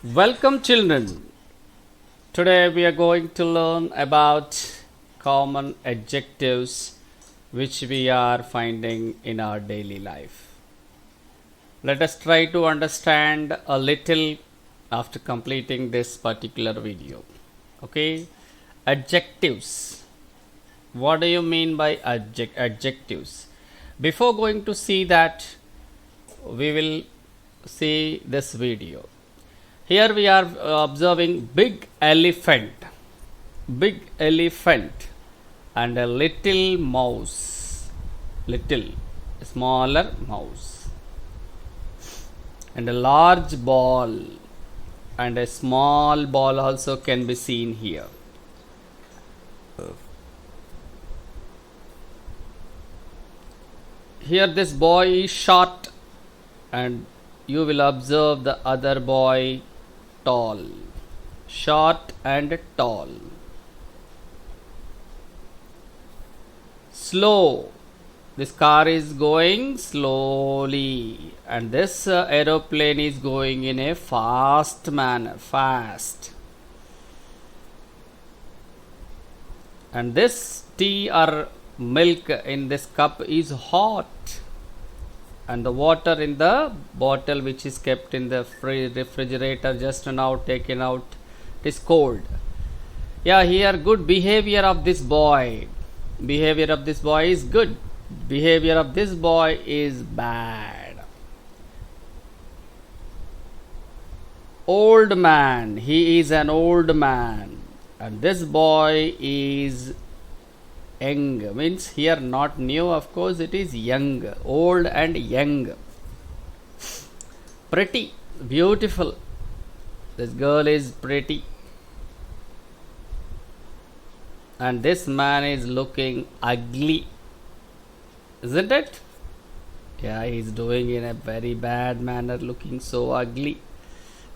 Welcome, children. Today we are going to learn about common adjectives which we are finding in our daily life. Let us try to understand a little after completing this particular video. Okay, adjectives. What do you mean by adjectives? Before going to see that, we will see this video. Here we are observing big elephant, and a little mouse, little smaller mouse, and a large ball, and a small ball also can be seen here. Here, this boy is short, and you will observe the other boy tall, short and tall. Slow, this car is going slowly, and this aeroplane is going in a fast manner, fast. And this tea or milk in this cup is hot, and the water in the bottle which is kept in the refrigerator just now taken out, it is cold. Yeah, here good behavior of this boy. Behavior of this boy is good. Behavior of this boy is bad. Old man, he is an old man, and this boy is young, means here not new, of course it is young, old and young. Pretty, beautiful, this girl is pretty, and this man is looking ugly, isn't it? Yeah, he's doing in a very bad manner, looking so ugly.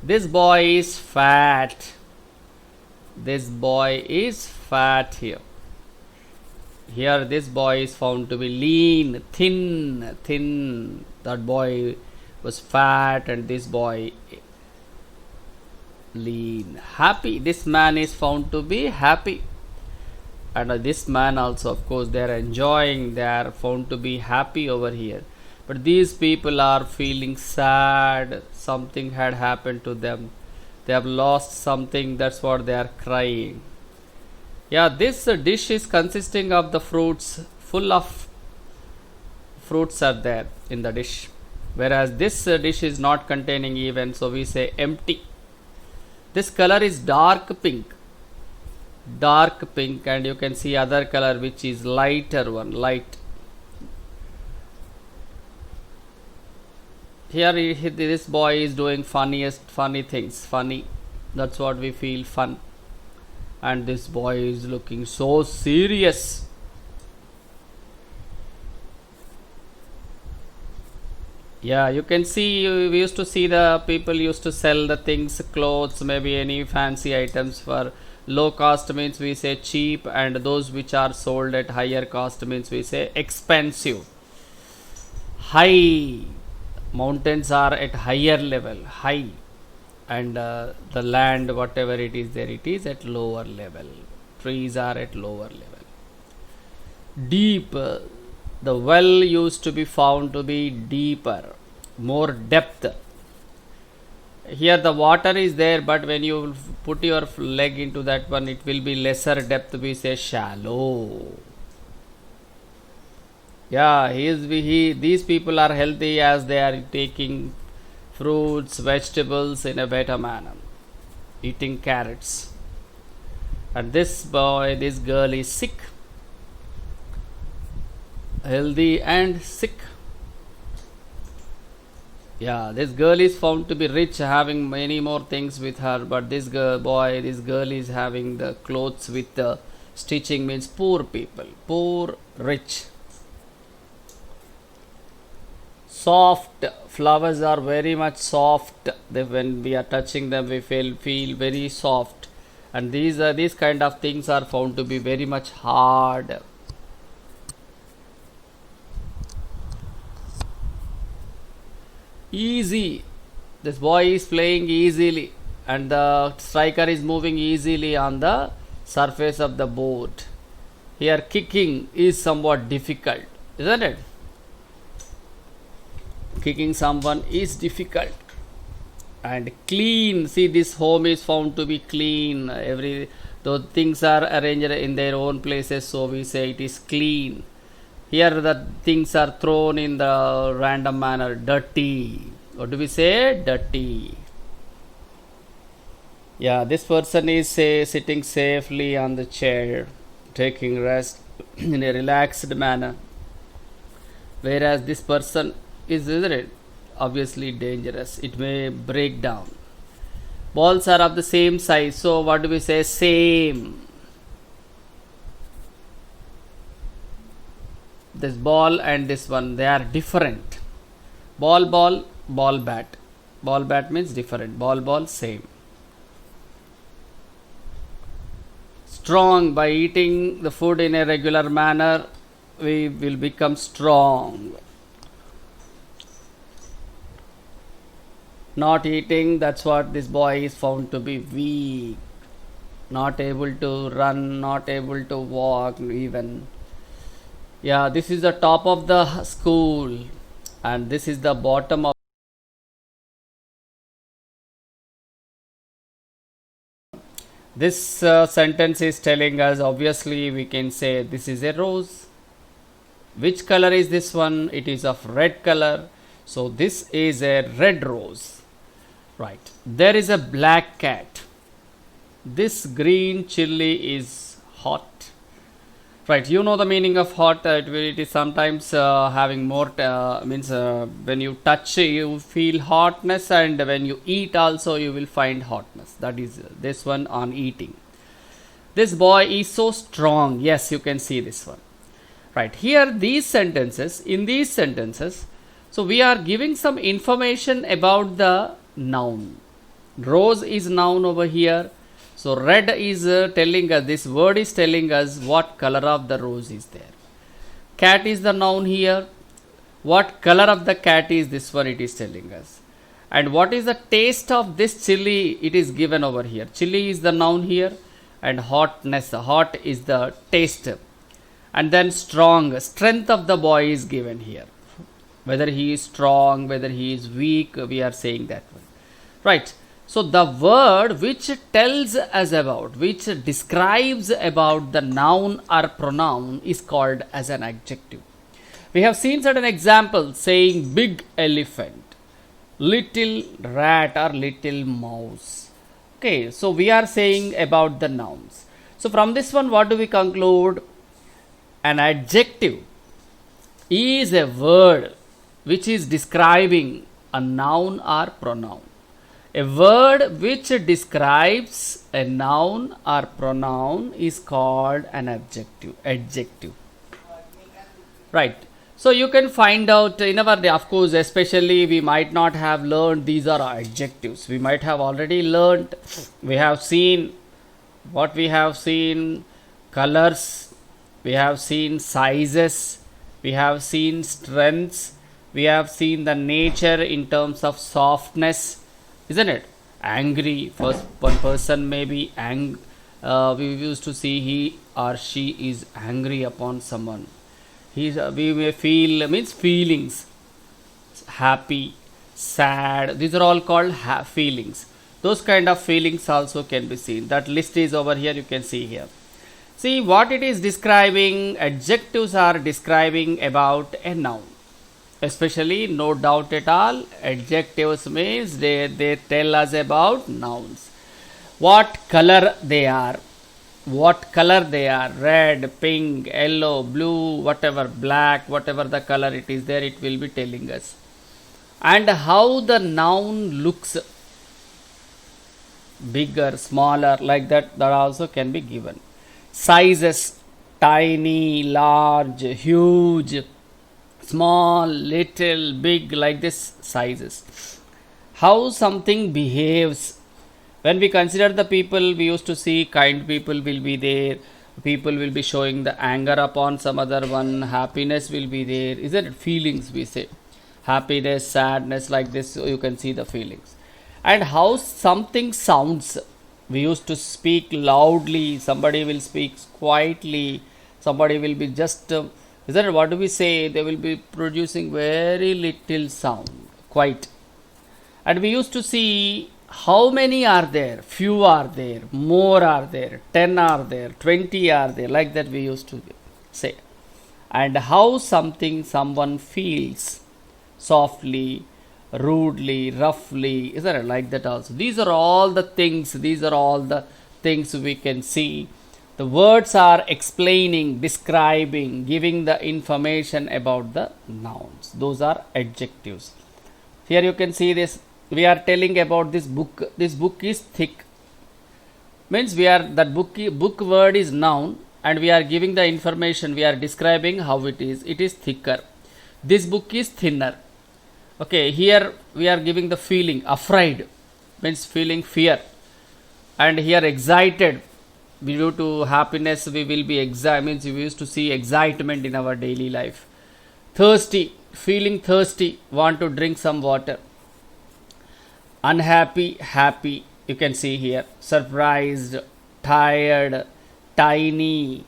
This boy is fat. This boy is fat here. Here this boy is found to be lean, thin. That boy was fat and this boy lean. Happy, this man is found to be happy. And this man also, of course, they are enjoying, they are found to be happy over here. But these people are feeling sad, something had happened to them. They have lost something, that's what they are crying. Yeah, this dish is consisting of the fruits, full of fruits are there in the dish. Whereas this dish is not containing even, so we say empty. This color is dark pink, and you can see other color which is lighter one, light. Here this boy is doing funny things, funny. That's what we feel, fun. And this boy is looking so serious. Yeah, you can see, we used to see the people used to sell the things, clothes, maybe any fancy items for low cost means we say cheap, and those which are sold at higher cost means we say expensive. High, mountains are at higher level, high, and the land whatever it is there, it is at lower level. Trees are at lower level. Deep, the well used to be found to be deeper, more depth. Here the water is there, but when you put your leg into that one, it will be lesser depth, we say shallow. Yeah, these people are healthy as they are taking fruits, vegetables in a better manner, eating carrots. And this girl is sick, healthy and sick. Yeah, this girl is found to be rich, having many more things with her, but this girl is having the clothes with the stitching, means poor people, poor, rich. Soft, flowers are very much soft. When we are touching them, we feel very soft, and these kind of things are found to be very much hard. Easy, this boy is playing easily. and the striker is moving easily on the surface of the board. Here kicking is somewhat difficult, isn't it? Kicking someone is difficult. And clean, see, this home is found to be clean. Every those things are arranged in their own places, so we say it is clean. Here the things are thrown in the random manner. Dirty. What do we say? Dirty. Yeah, this person is say sitting safely on the chair, taking rest in a relaxed manner. Whereas this person is, isn't it, obviously dangerous. It may break down. Balls are of the same size, so what do we say? Same. This ball and this one, they are different. Ball, ball, ball, bat. Ball, bat means different. Ball, ball, same. Strong, by eating the food in a regular manner, we will become strong. Not eating, that's what this boy is found to be weak. Not able to run, not able to walk even. Yeah, this is the top of the school and this is the bottom of. This sentence is telling us, obviously we can say this is a rose. Which color is this one? It is of red color. So this is a red rose. Right. There is a black cat. This green chili is hot. Right. You know the meaning of hot. It is sometimes having more, means when you touch you feel hotness, and when you eat also you will find hotness. That is this one on eating. This boy is so strong. Yes, you can see this one. Right. Here these sentences, in these sentences, so we are giving some information about the noun. Rose is noun over here. So red is telling us, this word is telling us what color of the rose is there. Cat is the noun here. What color of the cat is this one, it is telling us. And what is the taste of this chili, it is given over here. Chili is the noun here, and hotness, hot is the taste. And then strong, strength of the boy is given here. Whether he is strong, whether he is weak, we are saying that one. Right. So the word which tells us about, which describes about the noun or pronoun is called as an adjective. We have seen certain examples saying big elephant, little rat or little mouse. Okay, so we are saying about the nouns. So from this one, what do we conclude? An adjective is a word which is describing a noun or pronoun. A word which describes a noun or pronoun is called an adjective. Right. So you can find out in our day, of course, especially we might not have learned these are adjectives. We might have already learned. We have seen what we have seen: colors, we have seen sizes, we have seen strengths, we have seen the nature in terms of softness, isn't it? Angry, first one person may be we used to see he or she is angry upon someone. We may feel, means feelings, happy, sad, these are all called feelings. Those kind of feelings also can be seen. That list is over here, you can see here. See what it is describing. Adjectives are describing about a noun. Especially, no doubt at all, adjectives means they tell us about nouns. What color they are, red, pink, yellow, blue, whatever, black, whatever the color it is there, it will be telling us. And how the noun looks, bigger, smaller, like that also can be given. Sizes, tiny, large, huge, small, little, big, like this sizes. How something behaves. When we consider the people, we used to see kind people will be there. People will be showing the anger upon some other one. Happiness will be there. Isn't it? Feelings we say. Happiness, sadness, like this. So you can see the feelings. And how something sounds. We used to speak loudly, somebody will speak quietly, somebody will be just, isn't it? What do we say? They will be producing very little sound, quite. And we used to see how many are there, few are there, more are there, 10 are there, 20 are there, like that we used to say. And how something someone feels softly, rudely, roughly, isn't it? Like that also. These are all the things, we can see. The words are explaining, describing, giving the information about the nouns. Those are adjectives. Here you can see this. We are telling about this book. This book is thick. Means that book word is noun, and we are giving the information. We are describing how it is. It is thicker. This book is thinner. Okay, here we are giving the feeling. Afraid means feeling fear, and here excited. Due to happiness, we will be excited. Means we used to see excitement in our daily life. Thirsty, feeling thirsty, want to drink some water. Unhappy, happy, you can see here. Surprised, tired, tiny,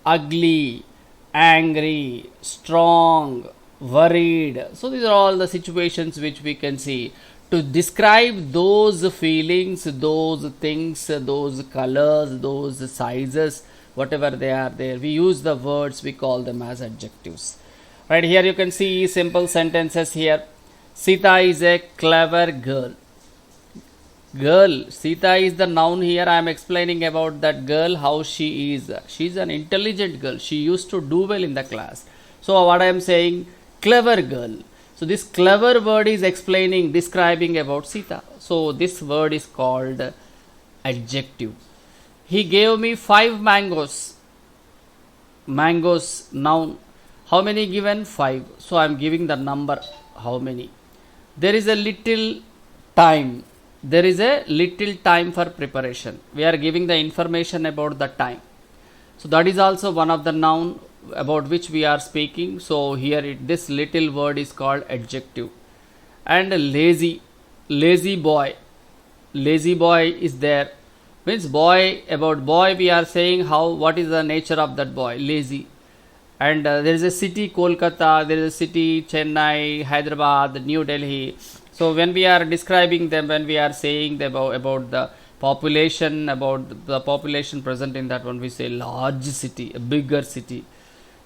ugly, angry, strong, worried. So these are all the situations which we can see. To describe those feelings, those things, those colors, those sizes, whatever they are there, we use the words, we call them as adjectives. Right here you can see simple sentences here. Sita is a clever girl. Girl, Sita is the noun here. I am explaining about that girl, how she is. She is an intelligent girl. She used to do well in the class. So what I am saying, clever girl. So this clever word is explaining, describing about Sita. So this word is called adjective. He gave me 5 mangoes. Mangoes, noun. How many given? 5. So I am giving the number. How many? There is a little time. There is a little time for preparation. We are giving the information about the time. So that is also one of the noun about which we are speaking. So here this little word is called adjective. And lazy, lazy boy. Lazy boy is there. Means boy, about boy we are saying what is the nature of that boy, lazy. And there is a city, Kolkata, there is a city, Chennai, Hyderabad, New Delhi. So when we are describing them, when we are saying about the population, present in that one, we say large city, a bigger city.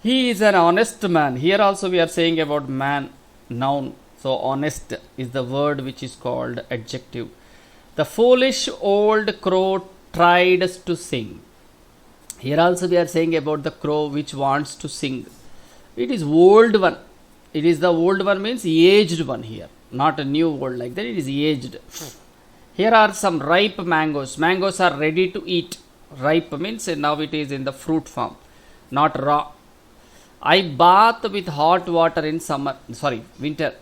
He is an honest man. Here also we are saying about man, noun. So honest is the word which is called adjective. The foolish old crow tried to sing. Here also we are saying about the crow which wants to sing. It is old one. It is the old one, means aged one here. Not a new old like that. It is aged. Here are some ripe mangoes. Mangoes are ready to eat. Ripe means now it is in the fruit form, not raw. I bath with hot water in winter.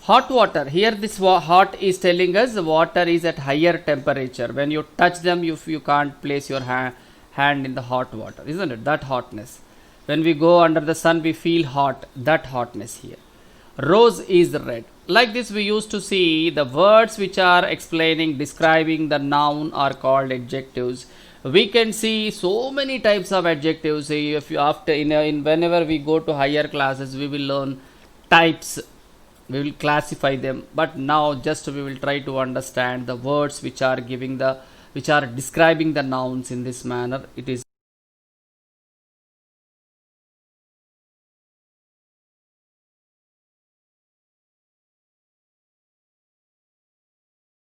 Hot water. Here this hot is telling us the water is at higher temperature. When you touch them, you can't place your hand in the hot water, isn't it? That hotness. When we go under the sun, we feel hot. That hotness here. Rose is red. Like this, we used to see the words which are explaining, describing the noun are called adjectives. We can see so many types of adjectives. If you whenever we go to higher classes, we will learn types. We will classify them. But now just we will try to understand the words which are describing the nouns in this manner. It is